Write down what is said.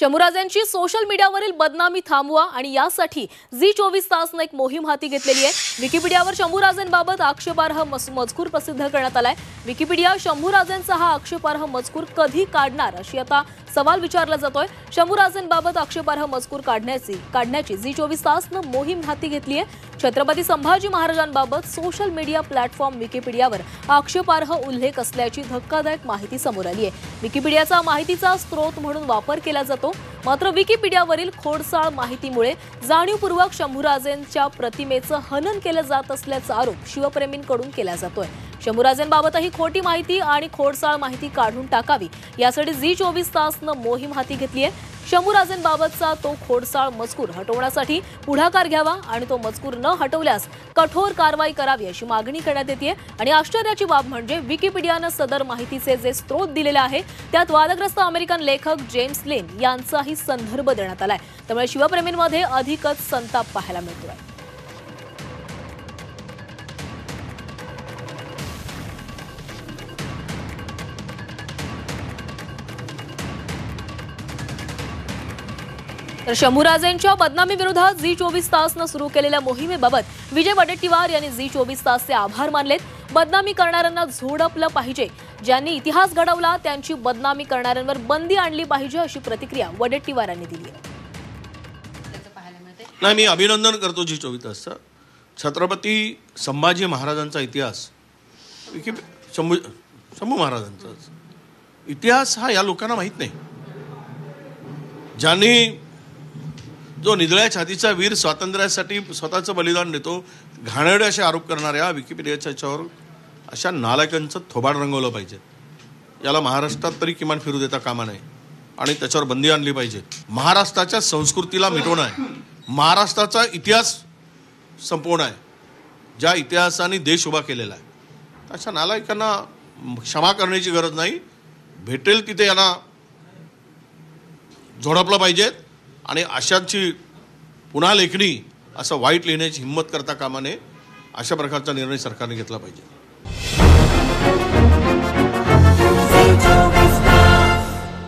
शंभूराजेंची social मीडियावरील बदनामी थांबवा आणि यासाठी झी24 तासने एक मोहीम हाती घेतलेली आहे। विकिपीडियावर शंभूराजेंबाबत आक्षेपार्ह मजकूर प्रसिद्ध करण्यात आलाय। विकिपीडिया शंभूराजेंचा हा आक्षेपार्ह मजकूर कधी काढणार अशी आता सवाल विचारला जातोय। शंभूराजेंबाबत आक्षेपार्ह मजकूर काढण्याची झी24 तासने मोहीम हाती घेतली आहे। छत्रपती संभाजी महाराजांबाबत सोशल मीडिया प्लॅटफॉर्म विकिपीडियावर आक्षेपार्ह उल्लेख असल्याची धक्कादायक माहिती समोर आली आहे। विकिपीडियाचा माहितीचा स्रोत म्हणून वापर केला जातो, मात्र विकिपीडियावरील खोडसाळ माहितीमुळे जाणीवपूर्वक शंभूराजेंच्या प्रतिमेचं हनन केलं जात असल्याचा आरोप शिवप्रेमींकडून केला जातोय। शंभूराजेंबाबतही खोटी माहिती आणि खोडसाळ माहिती काढून टाकावी यासाठी झी24 तासने मोहीम हाती घेतली आहे। शंभूराजेंबाबतचा तो खोडसाळ मजकूर हटवण्यासाठी पुढाकार घ्यावा आणि तो मजकूर न हटवल्यास कठोर कारवाई करावी अशी मागणी करण्यात येते। आणि आश्चर्याची बाब म्हणजे विकिपीडियाने सदर माहितीचे जे स्रोत दिलेले आहे त्यात वादग्रस्त अमेरिकन लेखक जेम्स लिन यांचाही संदर्भ देण्यात आलाय। त्यामुळे शिवप्रेमींमध्ये अधिकच संताप पाहायला मिळतोय। तर शंभूराजेंच्या बदनामी विरोधात झी24 तासने सुरू केलेल्या मोहिमेबाबत विजय वडेट्टीवार यांनी झी24 तासचे आभार मानलेत। बदनामी करणाऱ्यांना झोडपलं पाहिजे, ज्यांनी इतिहास घडवला त्यांची बदनामी करणाऱ्यांवर बंदी आणली पाहिजे अशी प्रतिक्रिया वडेट्टीवार यांनी दिली आहे। नाही, मी अभिनंदन करतो झी24 तासचं। छत्रपती संभाजी महाराजांचा इतिहास शंभू महाराजांचा इतिहास हा या लोकांना माहित नाही। ज्यांनी जो निधळ्या छातीचा वीर स्वातंत्र्यासाठी स्वतःचं बलिदान देतो, घाणेरडे असे आरोप करणाऱ्या विकिपीडियाच्यावर अशा नालायकांचं थोबाड रंगवलं पाहिजे। याला महाराष्ट्रात तरी किमान फिरू देता कामा नये आणि त्याच्यावर बंदी आणली पाहिजे। महाराष्ट्राच्या संस्कृतीला मिटवणं आहे, महाराष्ट्राचा इतिहास संपवणं आहे, ज्या इतिहासाने देश उभा केलेला आहे। अशा नालायकांना क्षमा करण्याची गरज नाही, भेटेल तिथे यांना झोडपलं पाहिजेत आणि अशांची पुन्हा लेखणी असं वाईट लिहिण्याची हिंमत करता कामा नये। अशा प्रकारचा निर्णय सरकारने घेतला पाहिजे।